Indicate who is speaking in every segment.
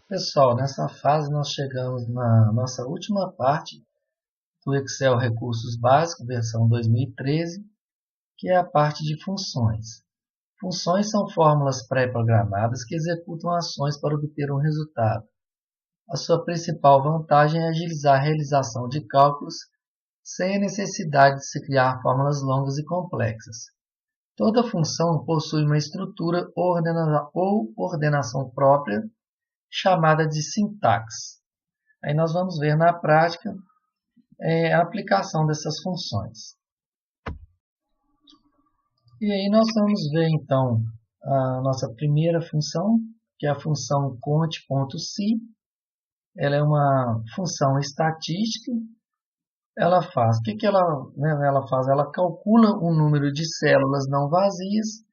Speaker 1: Pessoal, nessa fase nós chegamos na nossa última parte do Excel Recursos Básicos, versão 2013, que é a parte de funções. Funções são fórmulas pré-programadas que executam ações para obter um resultado. A sua principal vantagem é agilizar a realização de cálculos sem a necessidade de se criar fórmulas longas e complexas. Toda função possui uma estrutura ou ordenação própria, chamada de sintaxe. Aí nós vamos ver na prática a aplicação dessas funções. E aí nós vamos ver então a nossa primeira função, que é a função cont.si. Ela é uma função estatística. Ela faz, o que ela faz? Ela calcula o número de células não vazias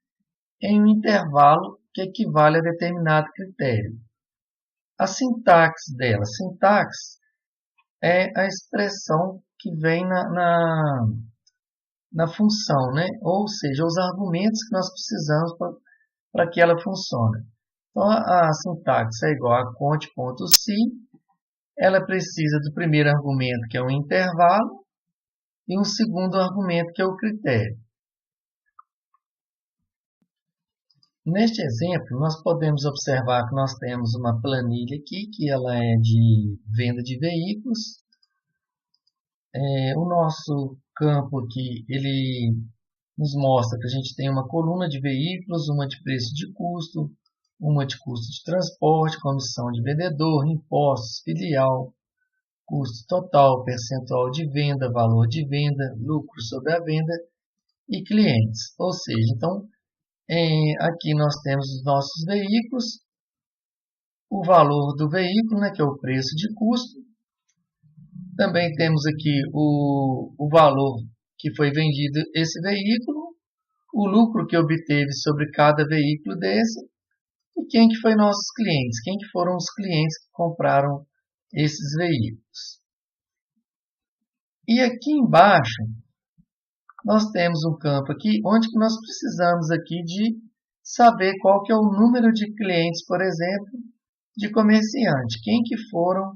Speaker 1: em um intervalo que equivale a determinado critério. A sintaxe dela, sintaxe é a expressão que vem na função, né? Ou seja, os argumentos que nós precisamos para que ela funcione. Então, a sintaxe é igual a cont.si, ela precisa do primeiro argumento, que é o intervalo, e um segundo argumento, que é o critério. Neste exemplo, nós podemos observar que nós temos uma planilha aqui, que ela é de venda de veículos. O nosso campo aqui, ele nos mostra que a gente tem uma coluna de veículos, uma de preço de custo, uma de custo de transporte, comissão de vendedor, impostos, filial, custo total, percentual de venda, valor de venda, lucro sobre a venda e clientes. Ou seja, então, aqui nós temos os nossos veículos, o valor do veículo, né, que é o preço de custo. Também temos aqui o valor que foi vendido esse veículo, o lucro que obteve sobre cada veículo desse e quem que foi nossos clientes, quem que foram os clientes que compraram esses veículos. E aqui embaixo nós temos um campo aqui onde que nós precisamos aqui de saber qual que é o número de clientes, por exemplo, de comerciante, quem que foram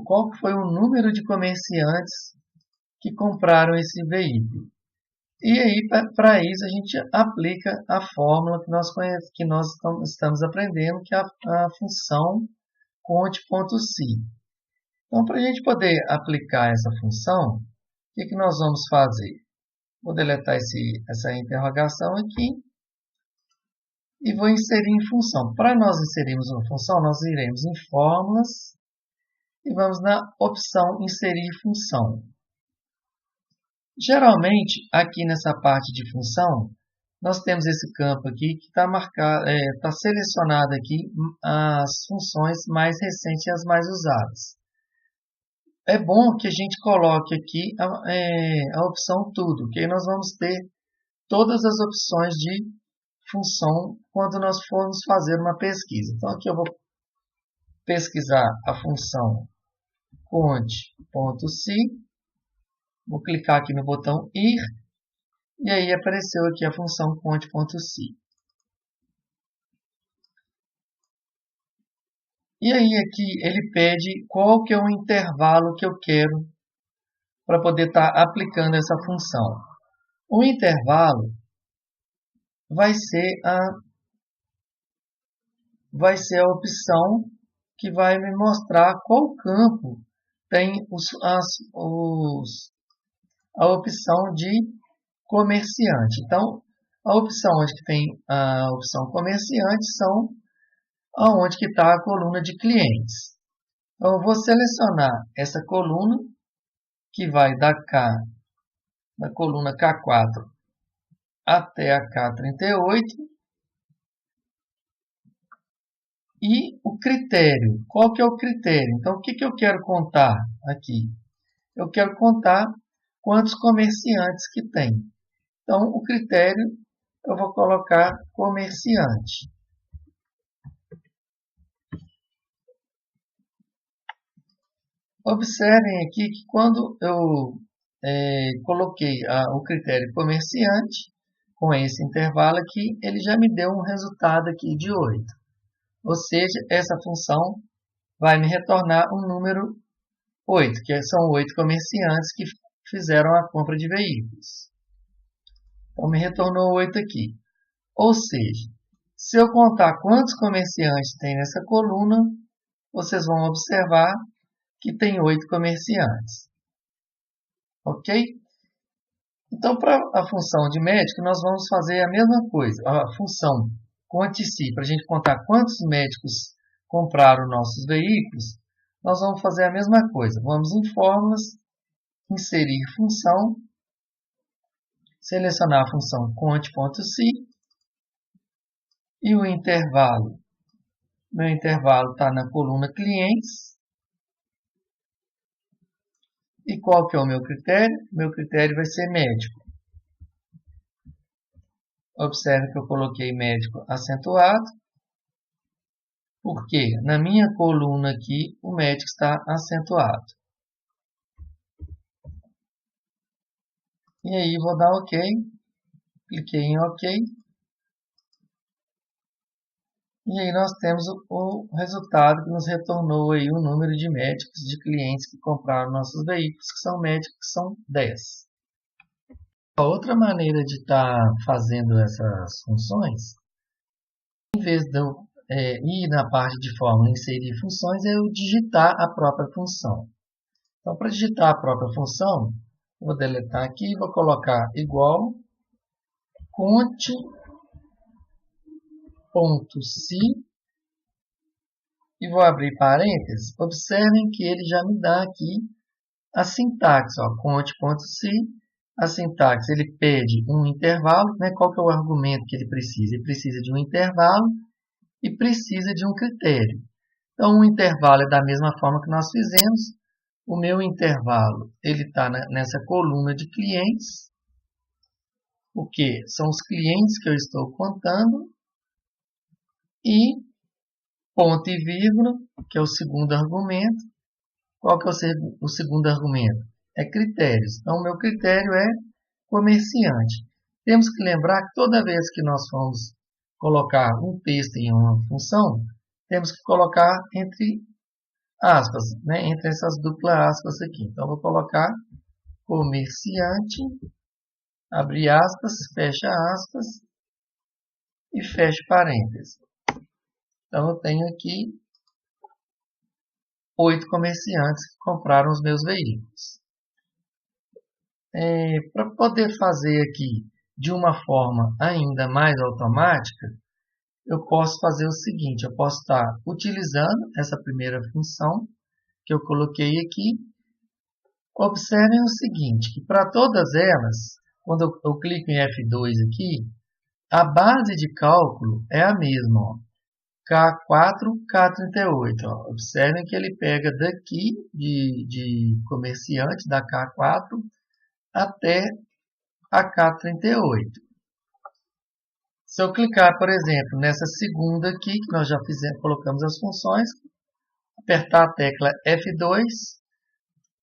Speaker 1: qual que foi o número de comerciantes que compraram esse veículo. E aí, para isso, a gente aplica a fórmula que nós estamos aprendendo, que é a função cont.si. Então, para a gente poder aplicar essa função, o que nós vamos fazer? Vou deletar essa interrogação aqui e vou inserir em função. Para nós inserirmos uma função, nós iremos em fórmulas e vamos na opção inserir função. Geralmente, aqui nessa parte de função, nós temos esse campo aqui que está marcado, está selecionado aqui as funções mais recentes e as mais usadas. É bom que a gente coloque aqui a opção tudo, que aí nós vamos ter todas as opções de função quando nós formos fazer uma pesquisa. Então aqui eu vou pesquisar a função cont.si, vou clicar aqui no botão ir, e aí apareceu aqui a função cont.si. E aí aqui ele pede qual que é o intervalo que eu quero para poder estar aplicando essa função. O intervalo vai ser a opção que vai me mostrar qual campo tem a opção de comerciante. Então, a opção onde que tem a opção comerciante são aonde que está a coluna de clientes. Então, eu vou selecionar essa coluna, que vai da coluna K4 até a K38, e o critério. Qual que é o critério? Então, o que eu quero contar aqui? Eu quero contar quantos comerciantes que tem. Então, o critério, eu vou colocar comerciante. Observem aqui que quando eu coloquei o critério comerciante, com esse intervalo aqui, ele já me deu um resultado aqui de 8. Ou seja, essa função vai me retornar um número 8, que são 8 comerciantes que fizeram a compra de veículos. Então, me retornou 8 aqui. Ou seja, se eu contar quantos comerciantes tem nessa coluna, vocês vão observar que tem 8 comerciantes. Ok? Então, para a função de médico, nós vamos fazer a mesma coisa. A função conte-se, para a gente contar quantos médicos compraram nossos veículos, nós vamos fazer a mesma coisa. Vamos em fórmulas, inserir função, selecionar a função conte.se e o intervalo. Meu intervalo está na coluna clientes. E qual que é o meu critério? Meu critério vai ser médico. Observe que eu coloquei médico acentuado, porque na minha coluna aqui o médico está acentuado. E aí vou dar OK, cliquei em OK. E aí nós temos o resultado que nos retornou aí o número de médicos, de clientes que compraram nossos veículos, que são médicos, que são 10. A outra maneira de estar fazendo essas funções, em vez de eu ir na parte de fórmula inserir funções, é eu digitar a própria função. Então, para digitar a própria função, vou deletar aqui e vou colocar igual conte.se e vou abrir parênteses. Observem que ele já me dá aqui a sintaxe, conte.se. A sintaxe, ele pede um intervalo, né? Qual que é o argumento que ele precisa? Ele precisa de um intervalo e precisa de um critério. Então, o intervalo é da mesma forma que nós fizemos. O meu intervalo ele está nessa coluna de clientes, porque são os clientes que eu estou contando, e ponto e vírgula, que é o segundo argumento. Qual que é o segundo argumento? É critérios. Então, o meu critério é comerciante. Temos que lembrar que toda vez que nós formos colocar um texto em uma função, temos que colocar entre aspas, né? Entre essas duplas aspas aqui. Então, vou colocar comerciante, abre aspas, fecha aspas e fecha parênteses. Então, eu tenho aqui 8 comerciantes que compraram os meus veículos. Para poder fazer aqui de uma forma ainda mais automática, eu posso fazer o seguinte, eu posso estar utilizando essa primeira função que eu coloquei aqui. Observem o seguinte, que para todas elas, quando eu clico em F2 aqui, a base de cálculo é a mesma, ó, K4, K38. Ó. Observem que ele pega daqui de comerciante, da K4, até a K38. Se eu clicar, por exemplo, nessa segunda aqui, que nós já colocamos as funções, apertar a tecla F2,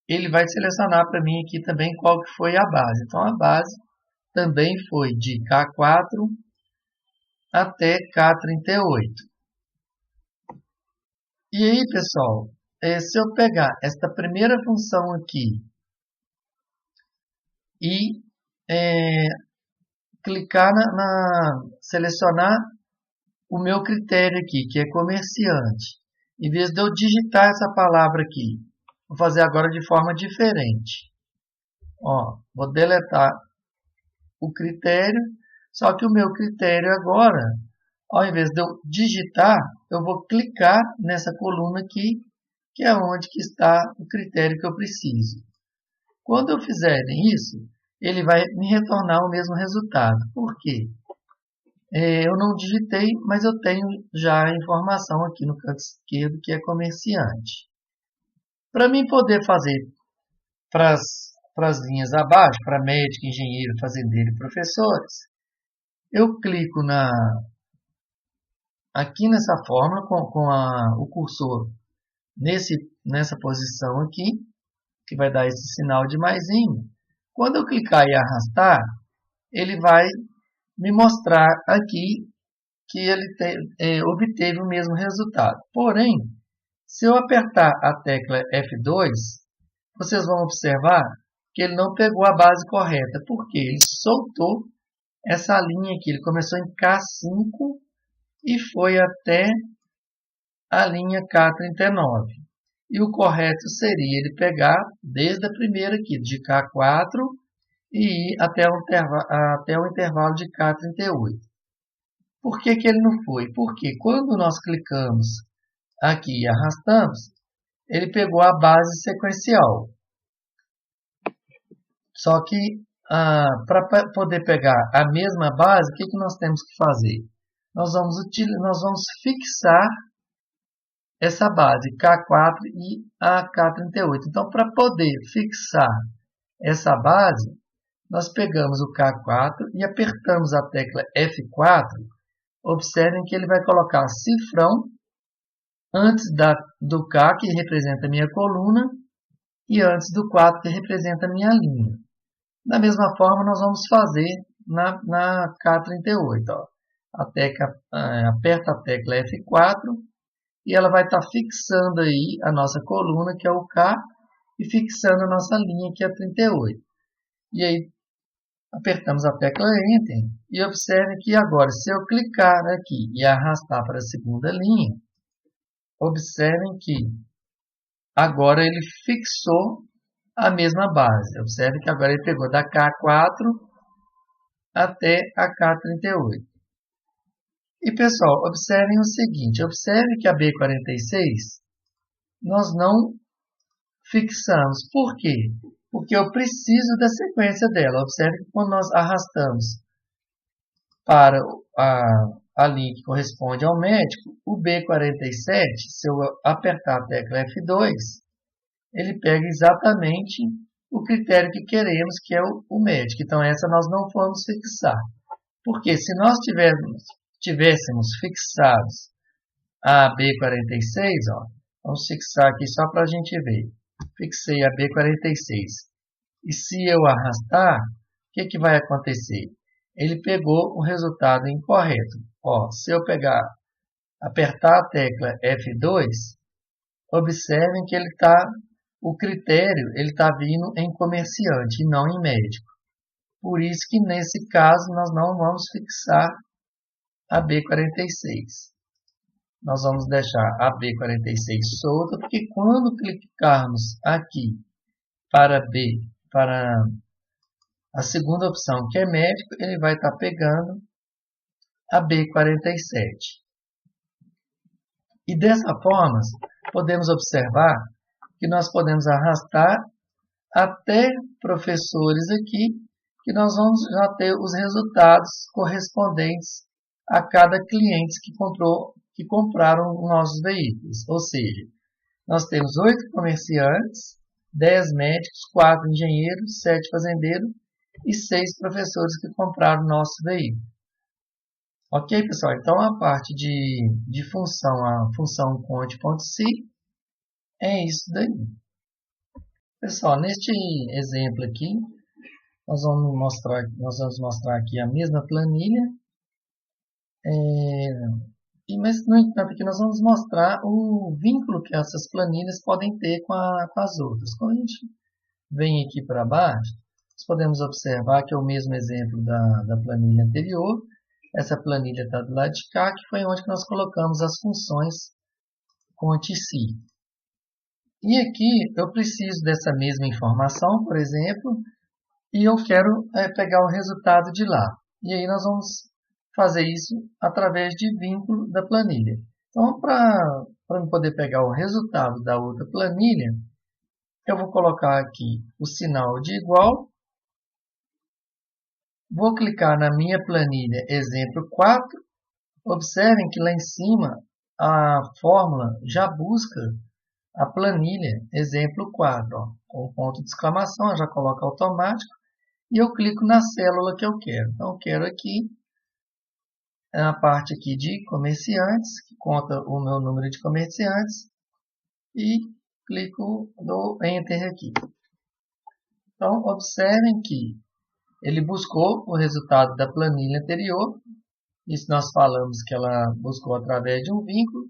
Speaker 1: ele vai selecionar para mim aqui também qual que foi a base. Então, a base também foi de K4 até K38. E aí, pessoal, se eu pegar esta primeira função aqui e clicar selecionar o meu critério aqui, que é comerciante, em vez de eu digitar essa palavra aqui, vou fazer agora de forma diferente. Ó, vou deletar o critério, só que o meu critério agora, ao invés de eu digitar, eu vou clicar nessa coluna aqui, que é onde que está o critério que eu preciso. Quando eu fizer isso, ele vai me retornar o mesmo resultado. Por quê? Eu não digitei, mas eu tenho já a informação aqui no canto esquerdo, que é comerciante. Para mim poder fazer para as linhas abaixo, para médico, engenheiro, fazendeiro e professores, eu clico aqui nessa fórmula com o cursor nessa posição aqui, que vai dar esse sinal de maisinho. Quando eu clicar e arrastar, ele vai me mostrar aqui que ele obteve o mesmo resultado. Porém, se eu apertar a tecla F2, vocês vão observar que ele não pegou a base correta, porque ele soltou essa linha aqui. Ele começou em K5 e foi até a linha K39. E o correto seria ele pegar desde a primeira aqui, de K4, e ir até o intervalo de K38. Por que ele não foi? Porque quando nós clicamos aqui e arrastamos, ele pegou a base sequencial. Só que para poder pegar a mesma base, o que nós temos que fazer? Nós vamos fixar essa base K4 e a K38. Então, para poder fixar essa base, nós pegamos o K4 e apertamos a tecla F4. Observem que ele vai colocar cifrão antes do K, que representa a minha coluna, e antes do 4, que representa a minha linha. Da mesma forma, nós vamos fazer na K38. Ó. Aperta a tecla F4 e ela vai estar fixando aí a nossa coluna, que é o K, e fixando a nossa linha, que é a 38. E aí, apertamos a tecla Enter e observe que agora, se eu clicar aqui e arrastar para a segunda linha, observem que agora ele fixou a mesma base. Observe que agora ele pegou da K4 até a K38. E pessoal, observem o seguinte, observe que a B46 nós não fixamos. Por quê? Porque eu preciso da sequência dela. Observe que quando nós arrastamos para a linha que corresponde ao médico, o B47, se eu apertar a tecla F2, ele pega exatamente o critério que queremos, que é o médico. Então, essa nós não vamos fixar. Porque se nós tivéssemos fixados a B46, ó, vamos fixar aqui só para a gente ver. Fixei a B46. E se eu arrastar, o que vai acontecer? Ele pegou o resultado incorreto. Ó, se eu apertar a tecla F2, observem que o critério está vindo em comerciante e não em médico. Por isso que nesse caso nós não vamos fixar a B46. Nós vamos deixar a B46 solta, porque quando clicarmos aqui para a segunda opção, que é médico, ele vai estar pegando a B47. E dessa forma, podemos observar que nós podemos arrastar até professores aqui, que nós vamos já ter os resultados correspondentes a cada cliente que compraram nossos veículos. Ou seja, nós temos 8 comerciantes, 10 médicos, 4 engenheiros, 7 fazendeiros e 6 professores que compraram nosso veículo. Ok, pessoal? Então, a parte de função, a função conte.si, é isso daí. Pessoal, neste exemplo aqui, nós vamos mostrar aqui a mesma planilha. Mas, no entanto, aqui nós vamos mostrar o vínculo que essas planilhas podem ter com as outras. Quando a gente vem aqui para baixo, nós podemos observar que é o mesmo exemplo da planilha anterior. Essa planilha está do lado de cá, que foi onde nós colocamos as funções conte.si. E aqui eu preciso dessa mesma informação, por exemplo, e eu quero pegar o resultado de lá. E aí nós vamos fazer isso através de vínculo da planilha. Então, para eu poder pegar o resultado da outra planilha, eu vou colocar aqui o sinal de igual. Vou clicar na minha planilha exemplo 4. Observem que lá em cima a fórmula já busca a planilha exemplo 4. Ó, com ponto de exclamação, já coloca automático. E eu clico na célula que eu quero. Então, eu quero aqui a parte aqui de comerciantes, que conta o meu número de comerciantes, e clico no Enter aqui. Então, observem que ele buscou o resultado da planilha anterior Isso nós falamos que ela buscou através de um vínculo.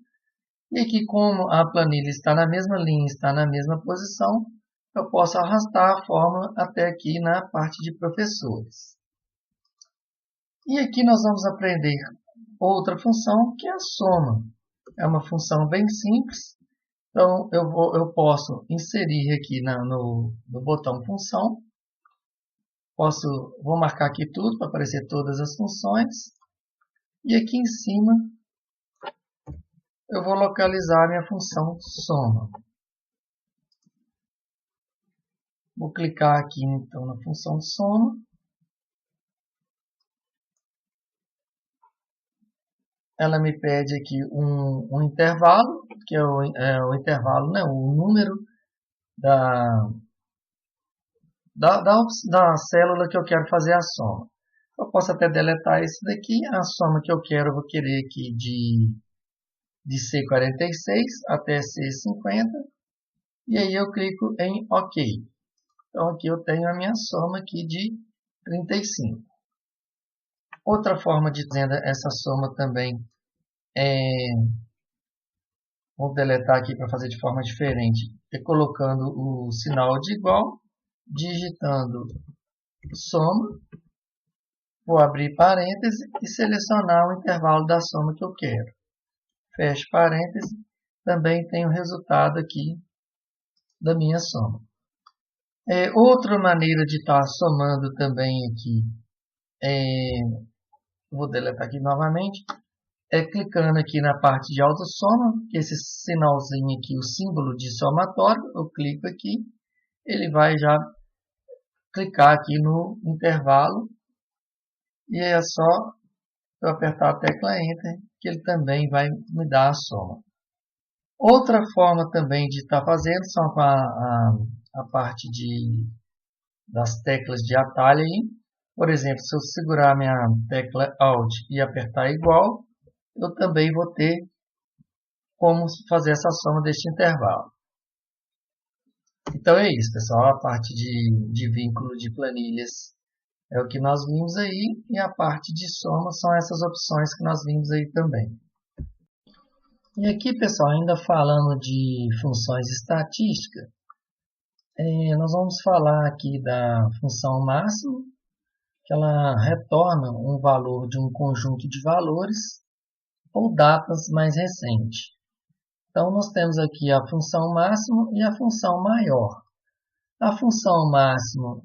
Speaker 1: E aqui, como a planilha está na mesma linha, está na mesma posição, eu posso arrastar a fórmula até aqui na parte de professores. E aqui nós vamos aprender outra função, que é a soma. É uma função bem simples. Então, eu posso inserir aqui no botão função. Vou marcar aqui tudo para aparecer todas as funções. E aqui em cima, eu vou localizar a minha função soma. Vou clicar aqui então na função soma. Ela me pede aqui um intervalo, que é o intervalo, né, o número da célula que eu quero fazer a soma. Eu posso até deletar esse daqui. A soma que eu quero, eu vou querer aqui de C46 até C50. E aí eu clico em OK. Então aqui eu tenho a minha soma aqui de 35. Outra forma de fazer essa soma também vou deletar aqui para fazer de forma diferente, é colocando o sinal de igual, digitando soma, vou abrir parêntese e selecionar o intervalo da soma que eu quero. Fecho parêntese, também tenho o resultado aqui da minha soma. Outra maneira de estar somando também aqui, vou deletar aqui novamente, clicando aqui na parte de autossoma, que esse sinalzinho aqui, o símbolo de somatório, eu clico aqui, ele vai já clicar aqui no intervalo, e é só eu apertar a tecla Enter, que ele também vai me dar a soma. Outra forma também de estar fazendo são com a parte das teclas de atalho aí. Por exemplo, se eu segurar minha tecla Alt e apertar igual, eu também vou ter como fazer essa soma deste intervalo. Então é isso, pessoal. A parte de vínculo de planilhas é o que nós vimos aí, e a parte de soma são essas opções que nós vimos aí também. E aqui, pessoal, ainda falando de funções estatísticas, nós vamos falar aqui da função máxima, que ela retorna um valor de um conjunto de valores ou datas mais recentes. Então, nós temos aqui a função máxima e a função maior. A função máxima,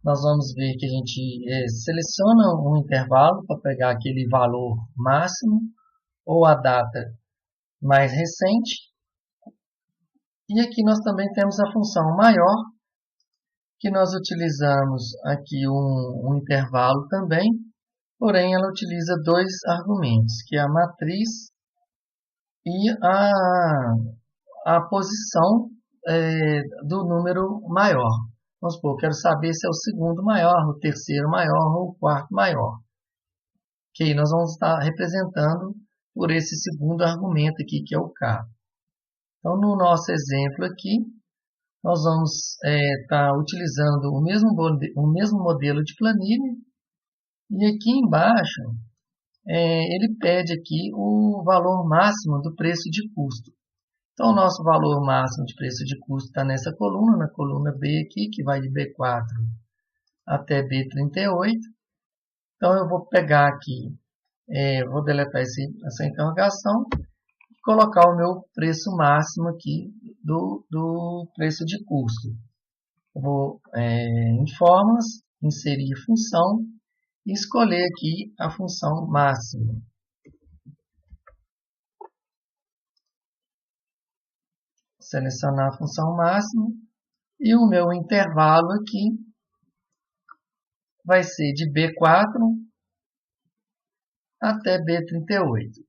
Speaker 1: nós vamos ver que a gente seleciona um intervalo para pegar aquele valor máximo ou a data mais recente. E aqui nós também temos a função maior, que nós utilizamos aqui um intervalo também, porém ela utiliza dois argumentos, que é a matriz e a posição do número maior. Vamos supor, quero saber se é o segundo maior, o terceiro maior ou o quarto maior. Que nós vamos estar representando por esse segundo argumento aqui, que é o K. Então, no nosso exemplo aqui, nós vamos estar utilizando o mesmo modelo de planilha. E aqui embaixo, ele pede aqui o valor máximo do preço de custo. Então, o nosso valor máximo de preço de custo está nessa coluna, na coluna B aqui, que vai de B4 até B38. Então, eu vou pegar aqui, vou deletar essa interrogação e colocar o meu preço máximo aqui do preço de custo. Eu vou em fórmulas, inserir função e escolher aqui a função máxima. Selecionar a função máxima e o meu intervalo aqui vai ser de B4 até B38.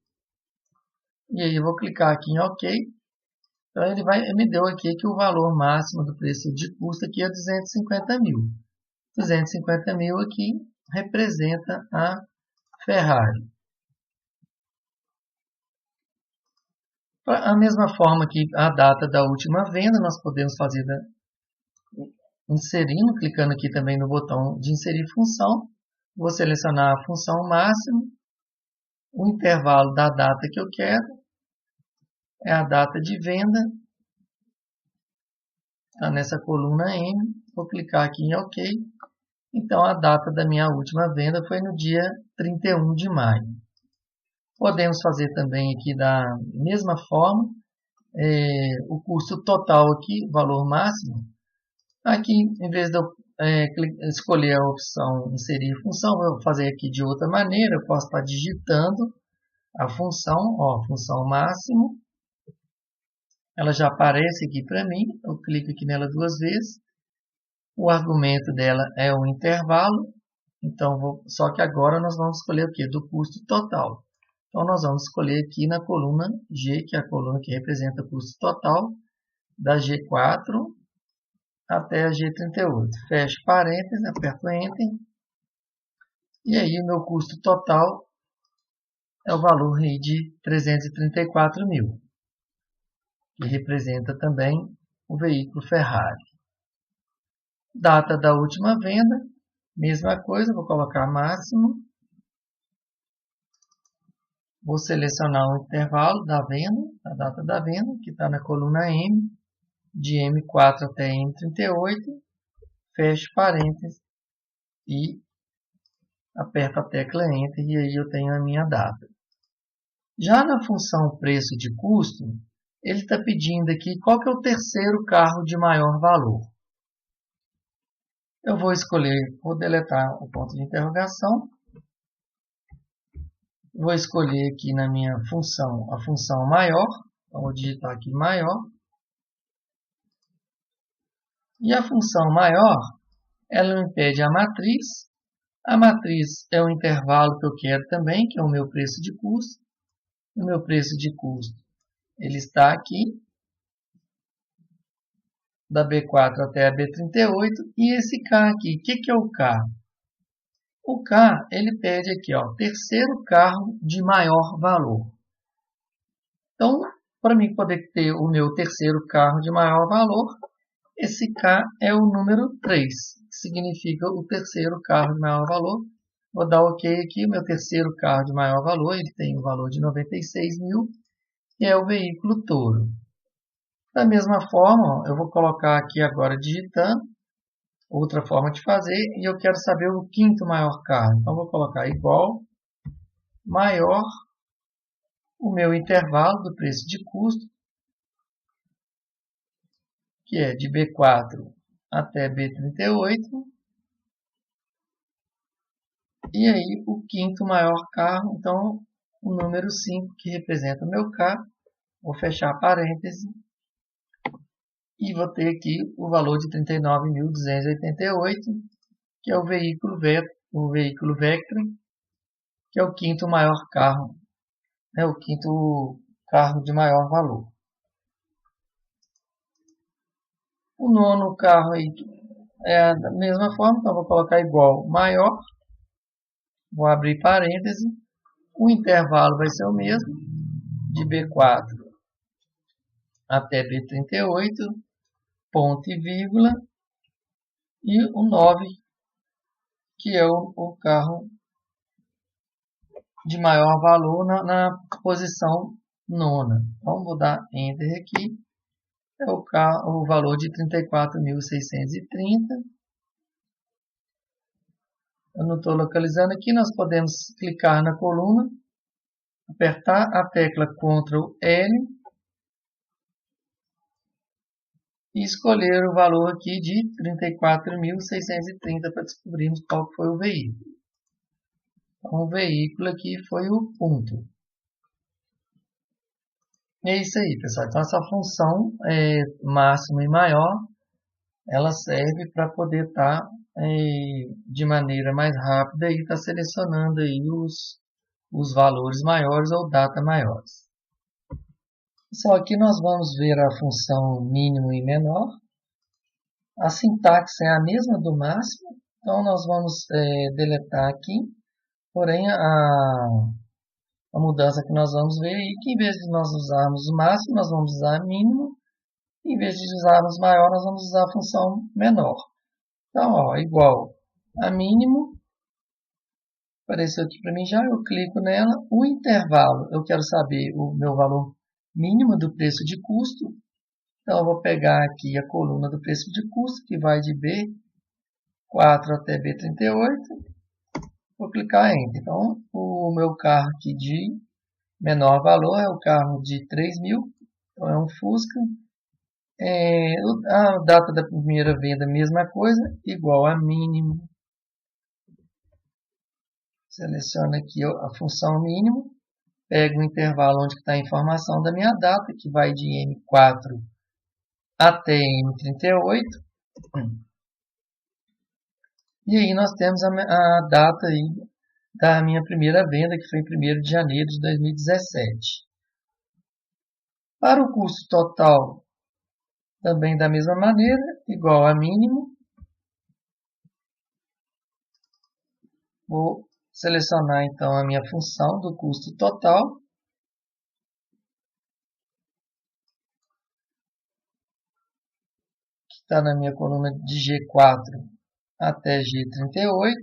Speaker 1: E aí eu vou clicar aqui em OK. Então ele me deu aqui que o valor máximo do preço de custo aqui é 250 mil. 250 mil aqui representa a Ferrari. A mesma forma que a data da última venda, nós podemos fazer inserindo, clicando aqui também no botão de inserir função. Vou selecionar a função máxima o intervalo da data que eu quero é a data de venda, está nessa coluna M, vou clicar aqui em OK. Então, a data da minha última venda foi no dia 31 de maio. Podemos fazer também aqui da mesma forma, o custo total aqui, valor máximo. Aqui, em vez de eu escolher a opção inserir função, vou fazer aqui de outra maneira. Eu posso estar digitando a função, função máximo. Ela já aparece aqui para mim. Eu clico aqui nela duas vezes. O argumento dela é o intervalo. Então, só que agora nós vamos escolher o quê? Do custo total. Então, nós vamos escolher aqui na coluna G, que é a coluna que representa o custo total, da G4 até a G38. Fecho parênteses, aperto Enter. E aí o meu custo total é o valor aí de 334 mil, que representa também o veículo Ferrari. Data da última venda, mesma coisa, vou colocar máximo. Vou selecionar o intervalo da venda, a data da venda, que está na coluna M, de M4 até M38, fecho parênteses e aperto a tecla Enter e aí eu tenho a minha data. Já na função preço de custo, ele está pedindo aqui qual que é o terceiro carro de maior valor. Eu vou escolher, vou deletar o ponto de interrogação. Vou escolher aqui na minha função a função maior. Então, vou digitar aqui maior. E a função maior, ela me pede a matriz. A matriz é o intervalo que eu quero também, que é o meu preço de custo. O meu preço de custo, ele está aqui, da B4 até a B38. E esse K aqui, o que é o K? O K, ele pede aqui, terceiro carro de maior valor. Então, para mim poder ter o meu terceiro carro de maior valor, esse K é o número 3, que significa o terceiro carro de maior valor. Vou dar OK aqui, o meu terceiro carro de maior valor, ele tem um valor de 96 mil, e é o veículo Toro. Da mesma forma, eu vou colocar aqui agora digitando, outra forma de fazer, e eu quero saber o quinto maior carro. Então, vou colocar igual, maior, o meu intervalo do preço de custo, que é de B4 até B38. E aí, o quinto maior carro, então, o número 5, que representa o meu K. Vou fechar parêntese. E vou ter aqui o valor de 39.288, que é o veículo Vectra, que é o quinto maior carro, o quinto carro de maior valor. O nono carro aí é da mesma forma, então vou colocar igual maior, vou abrir parêntese, o intervalo vai ser o mesmo, de B4 até B38, ponto e vírgula, e o 9, que é o carro de maior valor na posição nona. Então, vou dar Enter aqui. É o valor de 34.630. Eu não estou localizando aqui. Nós podemos clicar na coluna, apertar a tecla Ctrl L e escolher o valor aqui de 34.630 para descobrirmos qual foi o veículo. Então, o veículo aqui foi o Punto. É isso aí, pessoal. Então, essa função máximo e maior, ela serve para poder estar de maneira mais rápida e estar selecionando aí os valores maiores ou data maiores. Pessoal, aqui nós vamos ver a função mínimo e menor. A sintaxe é a mesma do máximo, então nós vamos deletar aqui, porém a mudança que nós vamos ver é que em vez de nós usarmos o máximo, nós vamos usar mínimo, e em vez de usarmos maior, nós vamos usar a função menor. Então, igual a mínimo, Apareceu aqui para mim já, eu clico nela. O intervalo, eu quero saber o meu valor mínimo do preço de custo. Então, eu vou pegar aqui a coluna do preço de custo, que vai de B4 até B38. Vou clicar em Enter. Então, o meu carro aqui de menor valor é o carro de 3.000. Então, é um Fusca. A data da primeira venda, mesma coisa, igual a mínimo. Seleciono aqui a função mínimo. Pego o intervalo onde está a informação da minha data, que vai de M4 até M38. E aí nós temos a data aí da minha primeira venda, que foi em 1º de janeiro de 2017. Para o custo total, também da mesma maneira, igual a mínimo. Vou selecionar então a minha função do custo total. Que está na minha coluna de G4 até G38.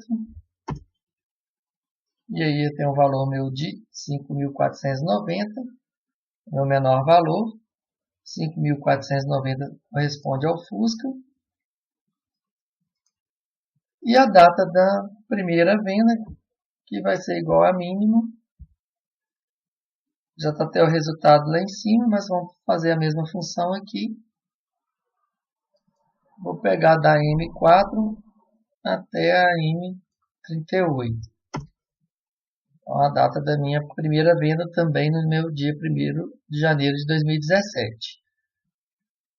Speaker 1: E aí eu tenho o valor meu de 5.490, meu menor valor. 5.490 corresponde ao Fusca. E a data da primeira venda, que vai ser igual a mínimo. Já está até o resultado lá em cima, mas vamos fazer a mesma função aqui. Vou pegar da M4 até a M38. Então, a data da minha primeira venda também no meu dia 1º de janeiro de 2017.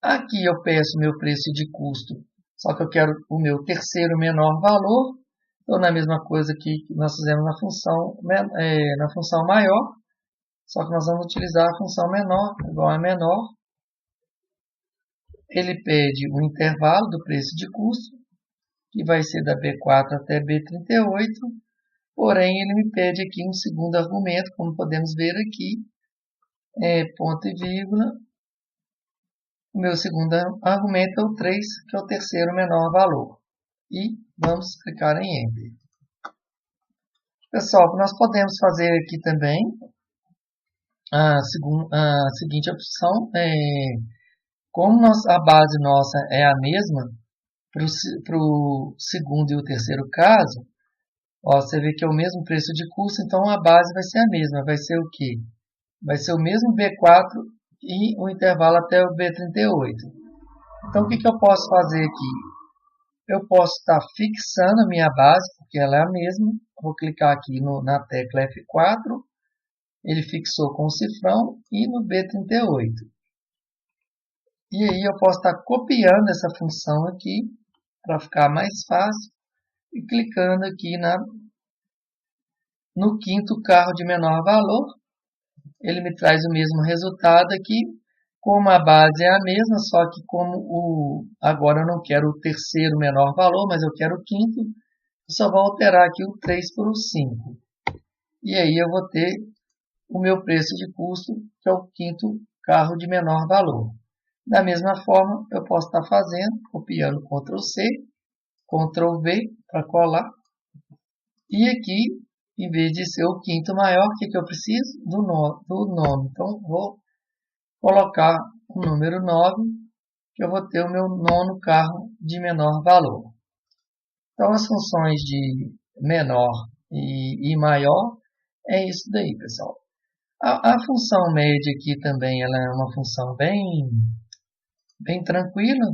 Speaker 1: Aqui eu peço meu preço de custo, só que eu quero o meu terceiro menor valor. Então, na mesma coisa que nós fizemos na função maior, só que nós vamos utilizar a função menor, igual a menor. Ele pede o intervalo do preço de custo, que vai ser da B4 até B38. Porém, ele me pede aqui um segundo argumento, como podemos ver aqui, ponto e vírgula. O meu segundo argumento é o 3, que é o terceiro menor valor. E vamos clicar em Enter. Pessoal, nós podemos fazer aqui também a seguinte opção. Como a base nossa é a mesma para o segundo e o terceiro caso, ó, você vê que é o mesmo preço de custo, então a base vai ser a mesma. Vai ser o quê? Vai ser o mesmo B4 e o intervalo até o B38. Então, o que eu posso fazer aqui? Eu posso estar fixando a minha base, porque ela é a mesma. Vou clicar aqui na tecla F4. Ele fixou com o cifrão e no B38. E aí eu posso estar copiando essa função aqui, para ficar mais fácil, e clicando aqui no quinto carro de menor valor. Ele me traz o mesmo resultado aqui, como a base é a mesma, só que agora eu não quero o terceiro menor valor, mas eu quero o quinto, eu só vou alterar aqui o 3 por o 5. E aí eu vou ter o meu preço de custo, que é o quinto carro de menor valor. Da mesma forma, eu posso estar fazendo, copiando Ctrl C, Ctrl V para colar. E aqui, em vez de ser o quinto maior, o que eu preciso? Do nono. Então, vou colocar o número 9, que eu vou ter o meu nono carro de menor valor. Então, as funções de menor e maior é isso daí, pessoal. A função média aqui também ela é uma função bem tranquila.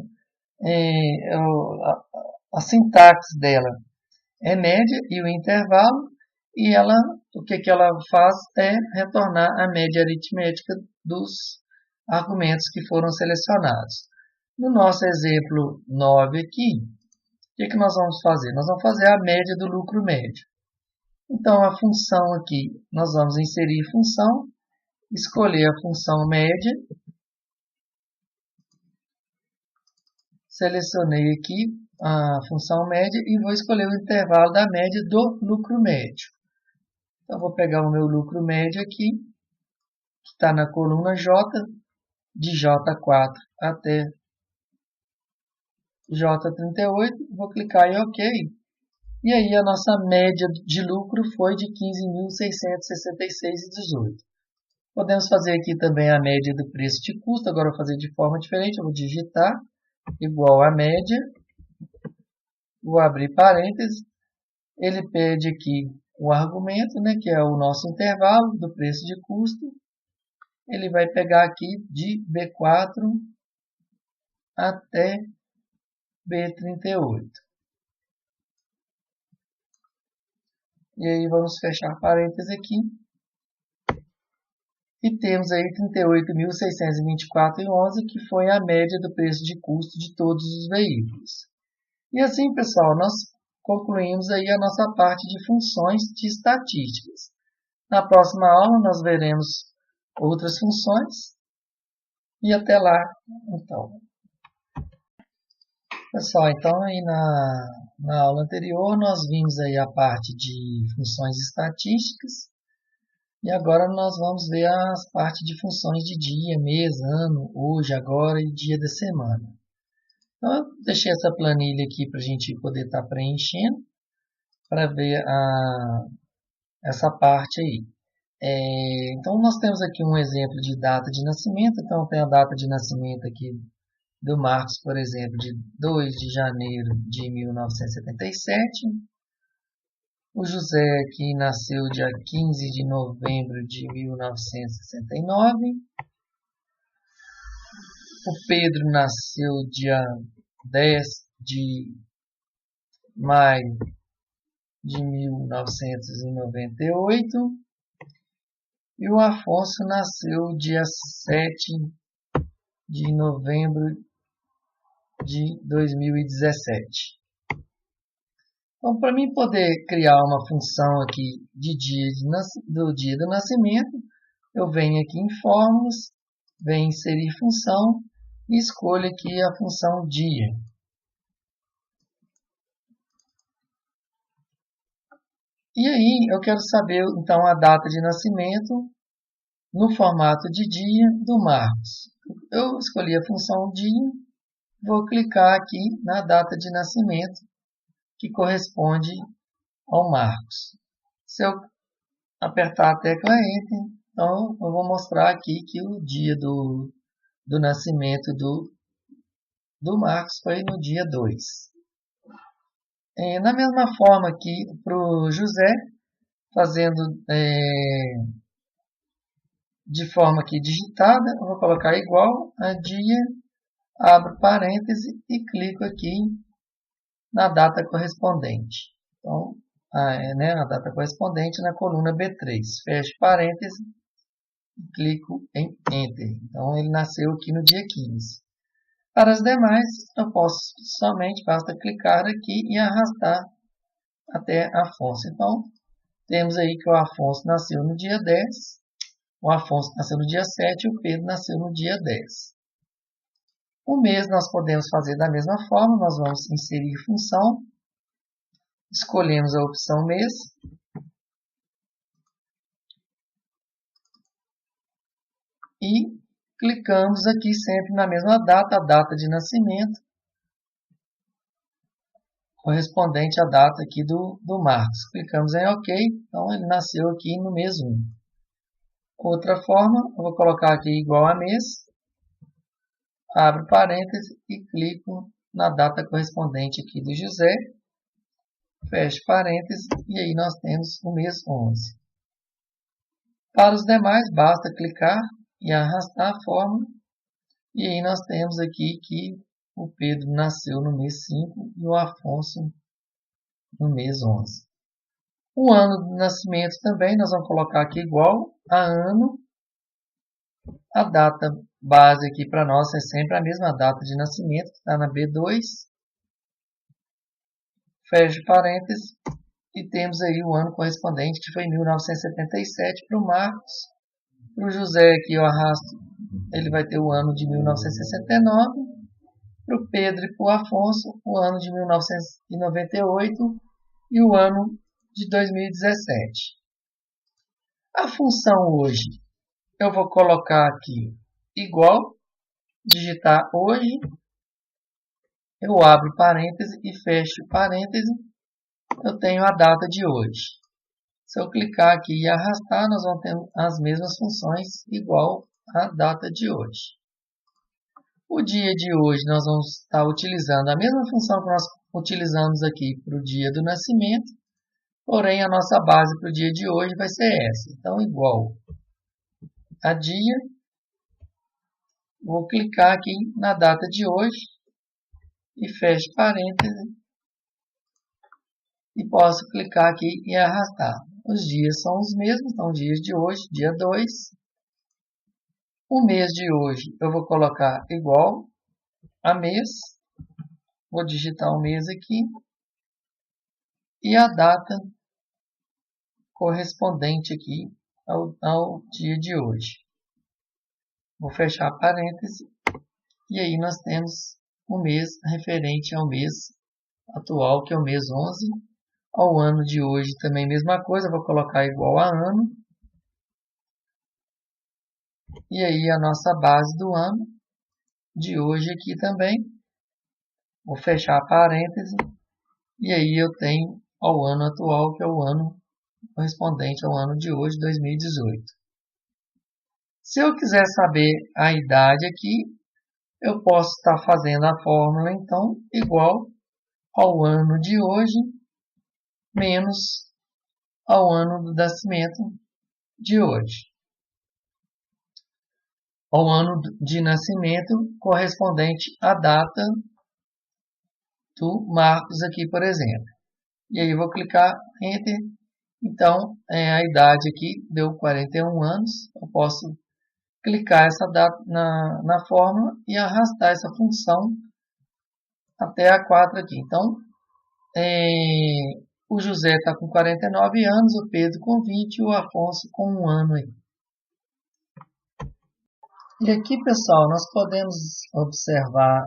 Speaker 1: A sintaxe dela é média e o intervalo, e o que ela faz é retornar a média aritmética dos argumentos que foram selecionados. No nosso exemplo 9 aqui, o que nós vamos fazer? Nós vamos fazer a média do lucro médio. Então, a função aqui, nós vamos inserir função, escolher a função média, selecionei aqui a função média e vou escolher o intervalo da média do lucro médio. Então, vou pegar o meu lucro médio aqui, que está na coluna J, de J4 até J38, vou clicar em OK. E aí a nossa média de lucro foi de 15.666,18. Podemos fazer aqui também a média do preço de custo. Agora eu vou fazer de forma diferente. Eu vou digitar igual a média. Vou abrir parênteses. Ele pede aqui o argumento, né, que é o nosso intervalo do preço de custo. Ele vai pegar aqui de B4 até B38. E aí vamos fechar parênteses aqui. E temos aí 38.624,11, que foi a média do preço de custo de todos os veículos. E assim, pessoal, nós concluímos aí a nossa parte de funções de estatísticas. Na próxima aula nós veremos outras funções. E até lá, então. Pessoal, então aí na aula anterior nós vimos aí a parte de funções estatísticas. E agora nós vamos ver as partes de funções de dia, mês, ano, hoje, agora e dia da semana. Então eu deixei essa planilha aqui para a gente poder estar preenchendo, para ver essa parte aí. Então nós temos aqui um exemplo de data de nascimento. Então tem a data de nascimento aqui do Marcos, por exemplo, de 2 de janeiro de 1977. O José, que nasceu dia 15 de novembro de 1969. O Pedro nasceu dia 10 de maio de 1998. E o Afonso nasceu dia 7 de novembro de 2017. Então, para mim poder criar uma função aqui do dia do nascimento, eu venho aqui em fórmulas, venho inserir função e escolho aqui a função dia. E aí eu quero saber então a data de nascimento no formato de dia do Marcos. Eu escolhi a função dia, vou clicar aqui na data de nascimento que corresponde ao Marcos. Se eu apertar a tecla Enter, então eu vou mostrar aqui que o dia do nascimento do Marcos foi no dia 2. Na mesma forma aqui para o José, fazendo de forma aqui digitada, eu vou colocar igual a dia, abro parêntese e clico aqui na data correspondente. Então, a data correspondente na coluna B3. Fecho parêntese e clico em Enter. Então, ele nasceu aqui no dia 15. Para as demais, eu posso basta clicar aqui e arrastar até Afonso. Então, temos aí que o Afonso nasceu no dia 10, o Afonso nasceu no dia 7 e o Pedro nasceu no dia 10. O mês nós podemos fazer da mesma forma, nós vamos inserir função, escolhemos a opção mês, e clicamos aqui sempre na mesma data, a data de nascimento, correspondente à data aqui do Marcos. Clicamos em OK, então ele nasceu aqui no mês 1. Outra forma, eu vou colocar aqui igual a mês, abro parênteses e clico na data correspondente aqui do José, fecho parênteses e aí nós temos o mês 11. Para os demais, basta clicar e arrastar a fórmula e aí nós temos aqui que o Pedro nasceu no mês 5 e o Afonso no mês 11. O ano de nascimento também nós vamos colocar aqui igual a ano. A data base aqui para nós é sempre a mesma data de nascimento, que está na B2. Fecho parênteses e temos aí o ano correspondente, que foi 1977 para o Marcos. Para o José aqui eu arrasto, ele vai ter o ano de 1969. Para o Pedro e para o Afonso, o ano de 1998 e o ano de 2017. A função hoje, eu vou colocar aqui igual, digitar hoje, eu abro parêntese e fecho parêntese, eu tenho a data de hoje. Se eu clicar aqui e arrastar, nós vamos ter as mesmas funções igual à data de hoje. O dia de hoje nós vamos estar utilizando a mesma função que nós utilizamos aqui para o dia do nascimento, porém a nossa base para o dia de hoje vai ser essa. Então, igual a dia, vou clicar aqui na data de hoje e fecho parênteses e posso clicar aqui e arrastar. Os dias são os mesmos, então dias de hoje, dia 2. O mês de hoje eu vou colocar igual a mês, vou digitar o mês aqui e a data correspondente aqui ao dia de hoje. Vou fechar parênteses e aí nós temos o mês referente ao mês atual, que é o mês 11. Ao ano de hoje também mesma coisa, vou colocar igual a ano. E aí a nossa base do ano de hoje aqui também. Vou fechar parênteses e aí eu tenho ao ano atual, que é o ano correspondente ao ano de hoje, 2018. Se eu quiser saber a idade aqui, eu posso estar fazendo a fórmula, então, igual ao ano de hoje, menos ao ano do nascimento de hoje. Ao ano de nascimento correspondente à data do Marcos aqui, por exemplo. E aí eu vou clicar Enter. Então, a idade aqui deu 41 anos. Eu posso clicar essa data na fórmula e arrastar essa função até a 4 aqui. Então, o José está com 49 anos, o Pedro com 20 e o Afonso com 1 ano aí. E aqui, pessoal, nós podemos observar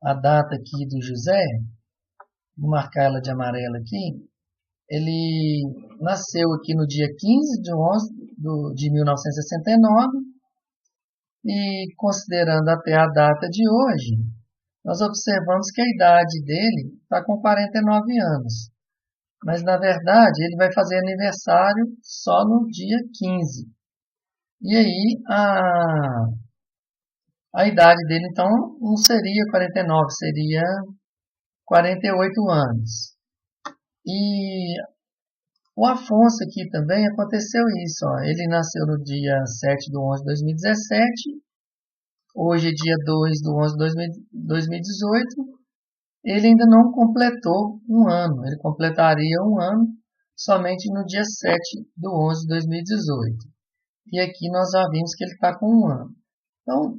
Speaker 1: a data aqui do José. Vou marcar ela de amarelo aqui. Ele nasceu aqui no dia 15 de 11 de 1969 e considerando até a data de hoje, nós observamos que a idade dele está com 49 anos. Mas, na verdade, ele vai fazer aniversário só no dia 15. E aí, a idade dele, então, não seria 49, seria 48 anos. E o Afonso aqui também aconteceu isso. Ó. Ele nasceu no dia 7 de 11 de 2017. Hoje é dia 2 de 11 de 2018. Ele ainda não completou um ano. Ele completaria um ano somente no dia 7 de 11 de 2018. E aqui nós já vimos que ele está com um ano. Então,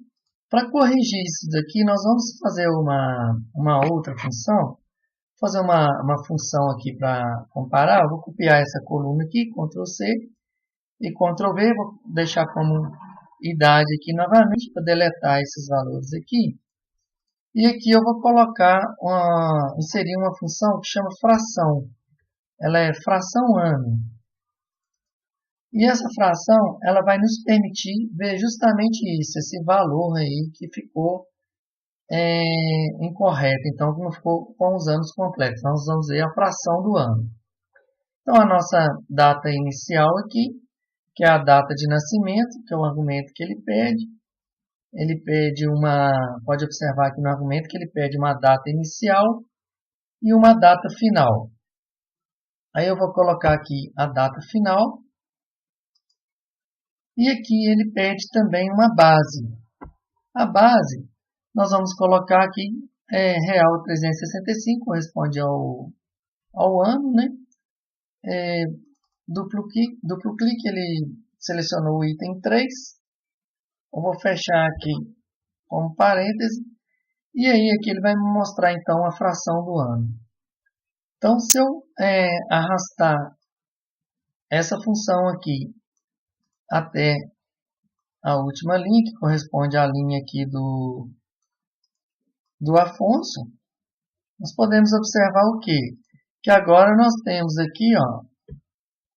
Speaker 1: para corrigir isso daqui, nós vamos fazer uma outra função. Vou fazer uma função aqui para comparar. Eu vou copiar essa coluna aqui, Ctrl C e Ctrl V. Vou deixar como idade aqui novamente para deletar esses valores aqui. E aqui eu vou colocar, inserir uma função que chama fração. Ela é fração ano. E essa fração, ela vai nos permitir ver justamente isso, esse valor aí que ficou incorreto. Então, não ficou com os anos completos. Nós vamos ver a fração do ano. Então, a nossa data inicial aqui, que é a data de nascimento, que é o argumento que ele pede. Ele pede pode observar aqui no argumento que ele pede uma data inicial e uma data final. Aí eu vou colocar aqui a data final. E aqui ele pede também uma base. A base, nós vamos colocar aqui, real 365, corresponde ao ano, né? Duplo clique, ele selecionou o item 3. Eu vou fechar aqui como parêntese. E aí aqui ele vai me mostrar então a fração do ano. Então, se eu arrastar essa função aqui até a última linha, que corresponde à linha aqui do Afonso, nós podemos observar o quê? Que agora nós temos aqui, ó,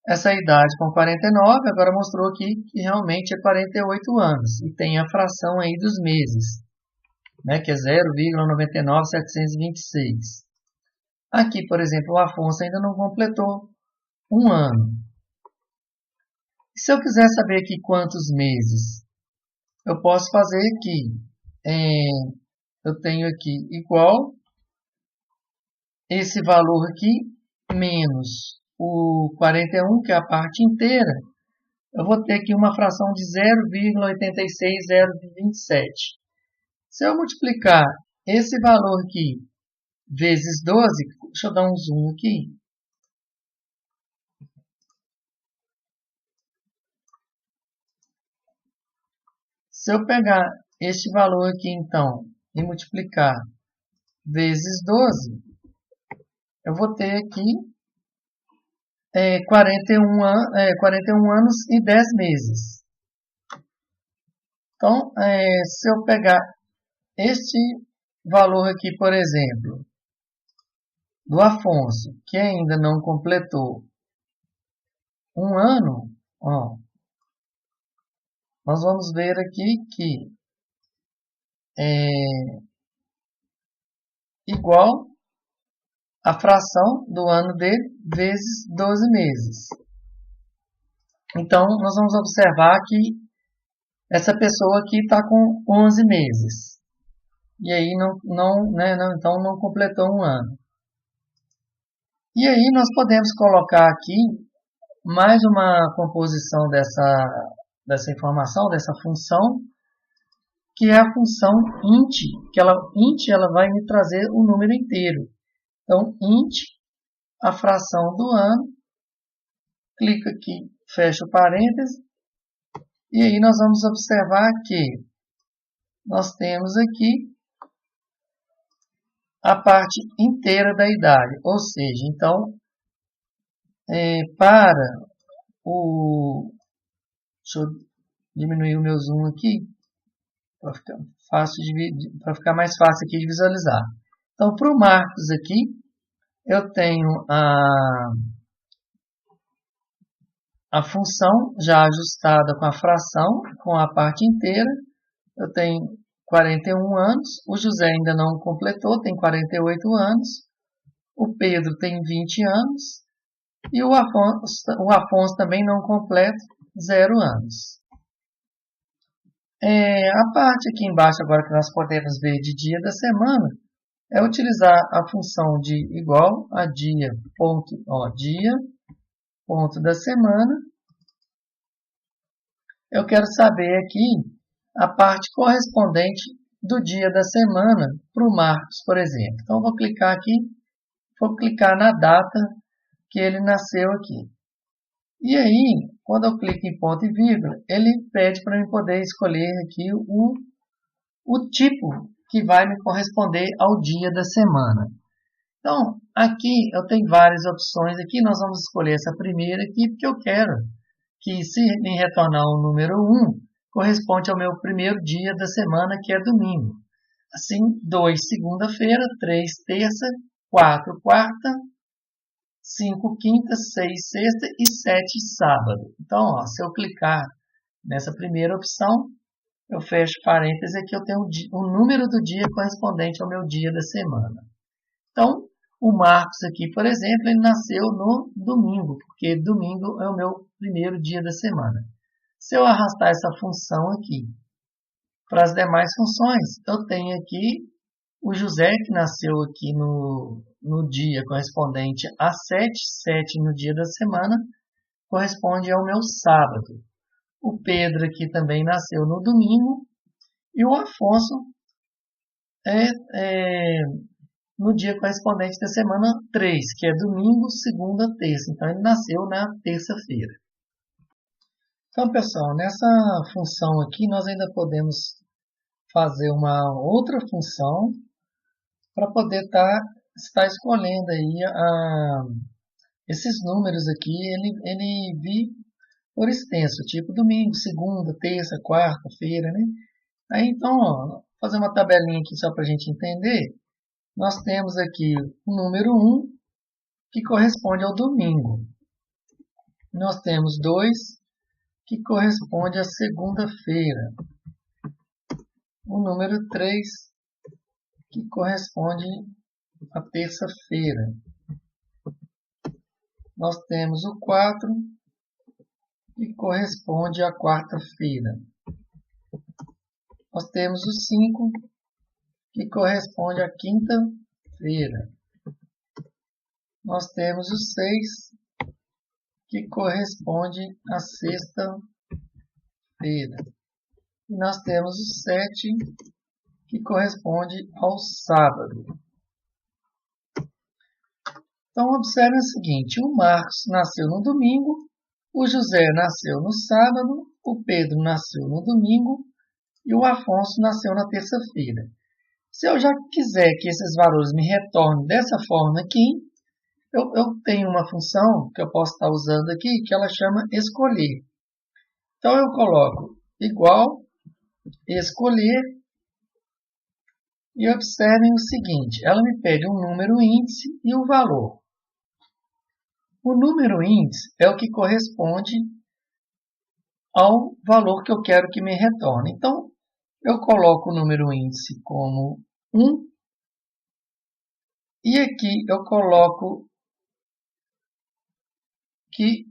Speaker 1: essa idade com 49, agora mostrou aqui que realmente é 48 anos. E tem a fração aí dos meses, né, que é 0,99726. Aqui, por exemplo, o Afonso ainda não completou um ano. E se eu quiser saber aqui quantos meses, eu posso fazer aqui. Eu tenho aqui igual esse valor aqui menos o 41, que é a parte inteira. Eu vou ter aqui uma fração de 0,86027. Se eu multiplicar esse valor aqui vezes 12, deixa eu dar um zoom aqui. Se eu pegar este valor aqui, então, e multiplicar vezes 12, eu vou ter aqui 41 anos e 10 meses. Então, se eu pegar este valor aqui, por exemplo, do Afonso, que ainda não completou um ano, ó, nós vamos ver aqui que é igual a fração do ano dele vezes 12 meses. Então, nós vamos observar que essa pessoa aqui está com 11 meses. E aí, então não completou um ano. E aí, nós podemos colocar aqui mais uma composição dessa informação, dessa função, que é a função int, que ela vai me trazer o número inteiro. Então, int, a fração do ano, clica aqui, fecha o parêntese, e aí nós vamos observar que nós temos aqui a parte inteira da idade, ou seja, então, para o... Deixa eu diminuir o meu zoom aqui, para ficar mais fácil aqui de visualizar. Então, para o Marcos aqui, eu tenho a função já ajustada com a fração, com a parte inteira. Eu tenho 41 anos, o José ainda não completou, tem 48 anos, o Pedro tem 20 anos e o Afonso também não completa, 0 anos. A parte aqui embaixo agora que nós podemos ver de dia da semana é utilizar a função de igual a dia, ponto da semana. Eu quero saber aqui a parte correspondente do dia da semana para o Marcos, por exemplo. Então, eu vou clicar aqui, vou clicar na data que ele nasceu aqui. E aí, quando eu clico em ponto e vírgula, ele pede para eu poder escolher aqui o tipo que vai me corresponder ao dia da semana. Então, aqui eu tenho várias opções. Aqui nós vamos escolher essa primeira aqui, porque eu quero que, se me retornar o número 1, corresponde ao meu primeiro dia da semana, que é domingo. Assim, 2, segunda-feira, 3, terça, 4, quarta, 5, quinta, 6, sexta e 7, sábado. Então, ó, se eu clicar nessa primeira opção, eu fecho parênteses aqui, eu tenho o número do dia correspondente ao meu dia da semana. Então, o Marcos aqui, por exemplo, ele nasceu no domingo, porque domingo é o meu primeiro dia da semana. Se eu arrastar essa função aqui para as demais funções, eu tenho aqui o José, que nasceu aqui no dia correspondente a 7, 7 no dia da semana, corresponde ao meu sábado. O Pedro aqui também nasceu no domingo, e o Afonso no dia correspondente da semana 3, que é domingo, segunda, terça. Então, ele nasceu na terça-feira. Então, pessoal, nessa função aqui, nós ainda podemos fazer uma outra função para poder estar escolhendo aí esses números aqui, ele vir por extenso, tipo domingo, segunda, terça, quarta-feira, né? Aí, então, ó, fazer uma tabelinha aqui só para a gente entender. Nós temos aqui o número 1, que corresponde ao domingo. Nós temos 2, que corresponde à segunda-feira. O número 3, que corresponde a terça-feira. Nós temos o 4, que corresponde à quarta-feira. Nós temos o 5, que corresponde à quinta-feira. Nós temos o 6, que corresponde à sexta-feira. E nós temos o 7, que corresponde ao sábado. Então, observe o seguinte: o Marcos nasceu no domingo, o José nasceu no sábado, o Pedro nasceu no domingo e o Afonso nasceu na terça-feira. Se eu já quiser que esses valores me retornem dessa forma aqui, eu tenho uma função que eu posso estar usando aqui, que ela chama escolher. Então, eu coloco igual, escolher, e observem o seguinte: ela me pede um número índice e um valor. O número índice é o que corresponde ao valor que eu quero que me retorne. Então, eu coloco o número índice como 1, e aqui eu coloco que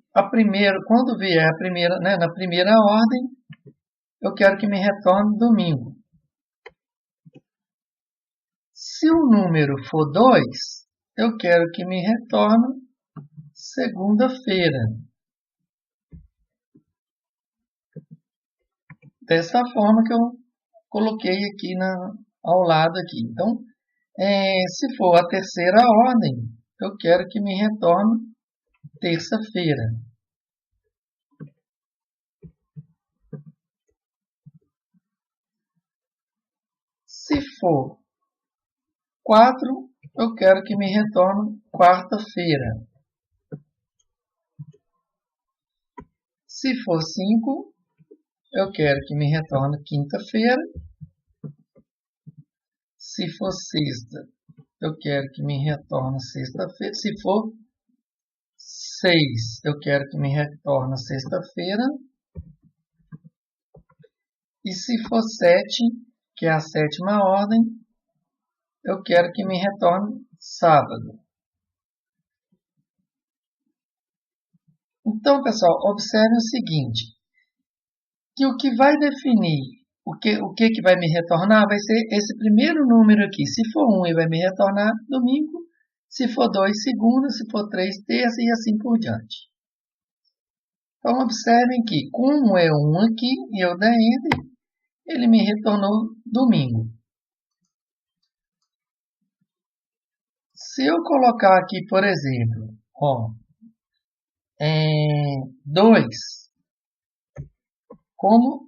Speaker 1: quando vier a primeira, na primeira ordem, eu quero que me retorne domingo. Se o número for 2, eu quero que me retorne segunda-feira. Dessa forma que eu coloquei aqui ao lado aqui. Então, se for a terceira ordem, eu quero que me retorne terça-feira. Se for 4, eu quero que me retorne quarta-feira. Se for 5, eu quero que me retorne quinta-feira. Se for sexta, eu quero que me retorne sexta-feira. Se for 6, eu quero que me retorne sexta-feira. E se for 7, que é a sétima ordem, eu quero que me retorne sábado. Então, pessoal, observe o seguinte, que o que vai definir o que vai me retornar vai ser esse primeiro número aqui. Se for 1, ele vai me retornar domingo. Se for 2, segunda. Se for 3, terça e assim por diante. Então, observem que, como é 1 aqui e eu dei Enter, ele me retornou domingo. Se eu colocar aqui, por exemplo, 2, como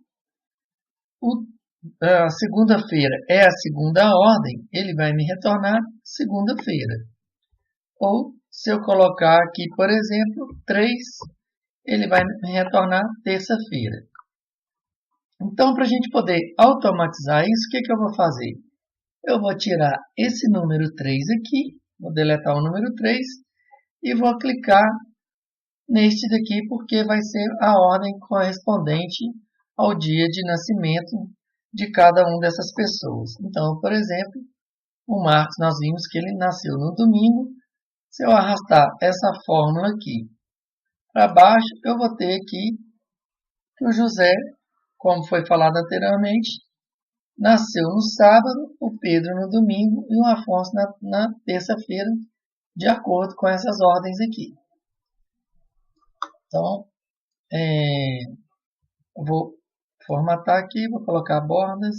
Speaker 1: a segunda-feira é a segunda ordem, ele vai me retornar segunda-feira. Ou, se eu colocar aqui, por exemplo, 3, ele vai me retornar terça-feira. Então, para a gente poder automatizar isso, o que eu vou fazer? Eu vou tirar esse número 3 aqui, vou deletar o número 3 e vou clicar neste daqui, porque vai ser a ordem correspondente ao dia de nascimento de cada uma dessas pessoas. Então, por exemplo, o Marcos, nós vimos que ele nasceu no domingo. Se eu arrastar essa fórmula aqui para baixo, eu vou ter aqui que o José, como foi falado anteriormente, nasceu no sábado, o Pedro no domingo e o Afonso na terça-feira, de acordo com essas ordens aqui. Então, eu vou formatar aqui, vou colocar bordas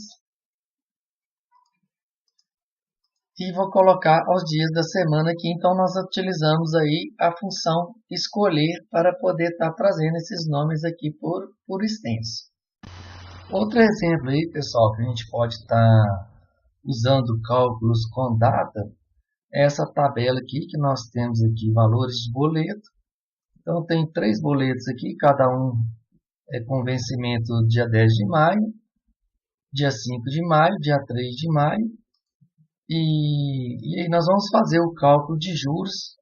Speaker 1: e vou colocar os dias da semana aqui. Então, nós utilizamos aí a função escolher para poder estar trazendo esses nomes aqui por extenso. Outro exemplo aí, pessoal, que a gente pode estar usando cálculos com data, é essa tabela aqui, que nós temos aqui valores de boleto. Então, tem 3 boletos aqui, cada um com vencimento dia 10 de maio, dia 5 de maio, dia 3 de maio. E aí nós vamos fazer o cálculo de juros,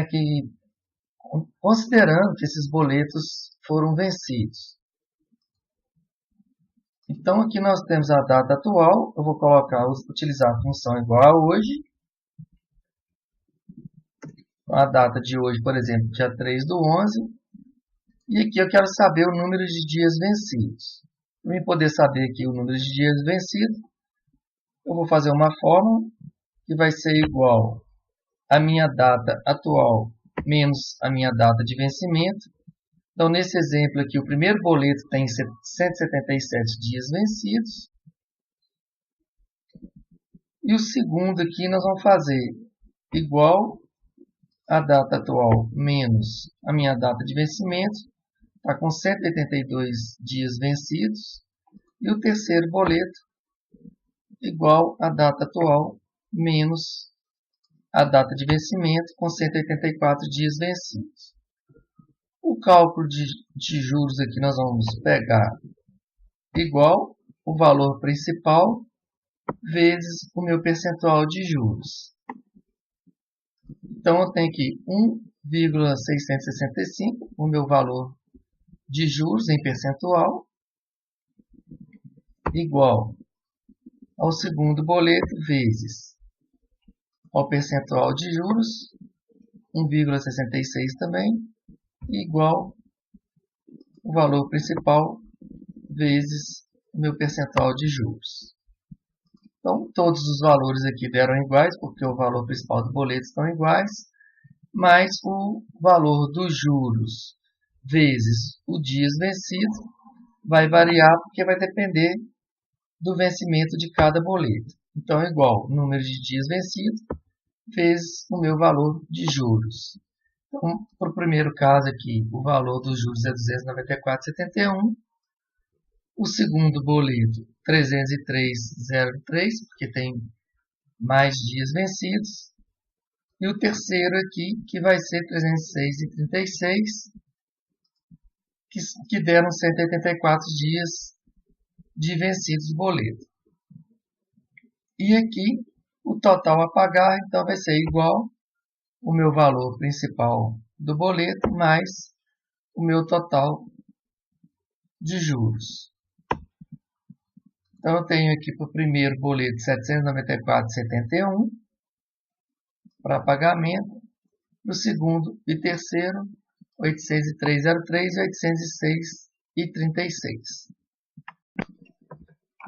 Speaker 1: que, considerando que esses boletos foram vencidos. Então aqui nós temos a data atual, eu vou utilizar a função igual a hoje. A data de hoje, por exemplo, dia 3/11. E aqui eu quero saber o número de dias vencidos. Para eu poder saber aqui o número de dias vencidos, eu vou fazer uma fórmula que vai ser igual a minha data atual menos a minha data de vencimento. Então, nesse exemplo aqui, o primeiro boleto tem 177 dias vencidos. E o segundo aqui nós vamos fazer igual a data atual menos a minha data de vencimento. Está com 182 dias vencidos. E o terceiro boleto igual a data atual menos a data de vencimento com 184 dias vencidos. O cálculo de juros aqui nós vamos pegar igual o valor principal vezes o meu percentual de juros. Então eu tenho aqui 1,665, o meu valor de juros em percentual, igual ao segundo boleto vezes ao percentual de juros, 1,66 também, igual o valor principal vezes o meu percentual de juros. Então, todos os valores aqui deram iguais, porque o valor principal do boleto estão iguais, mas o valor dos juros vezes o dias vencido vai variar, porque vai depender do vencimento de cada boleto. Então, é igual o número de dias vencidos vezes o meu valor de juros. Então, para o primeiro caso aqui, o valor dos juros é 294,71. O segundo boleto, 303,03, porque tem mais dias vencidos. E o terceiro aqui, que vai ser 306,36, que deram 184 dias de vencidos do boleto. E aqui, o total a pagar, então, vai ser igual o meu valor principal do boleto mais o meu total de juros. Então, eu tenho aqui para o primeiro boleto 794,71 para pagamento. Para o segundo e terceiro, 803,03 e 806,36.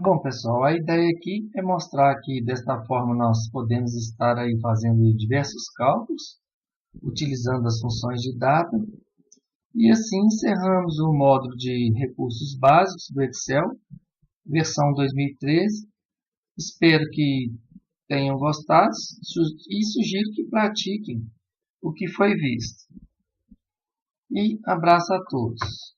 Speaker 1: Bom, pessoal, a ideia aqui é mostrar que desta forma nós podemos estar aí fazendo diversos cálculos, utilizando as funções de data. E assim encerramos o módulo de recursos básicos do Excel, versão 2013. Espero que tenham gostado e sugiro que pratiquem o que foi visto. E abraço a todos.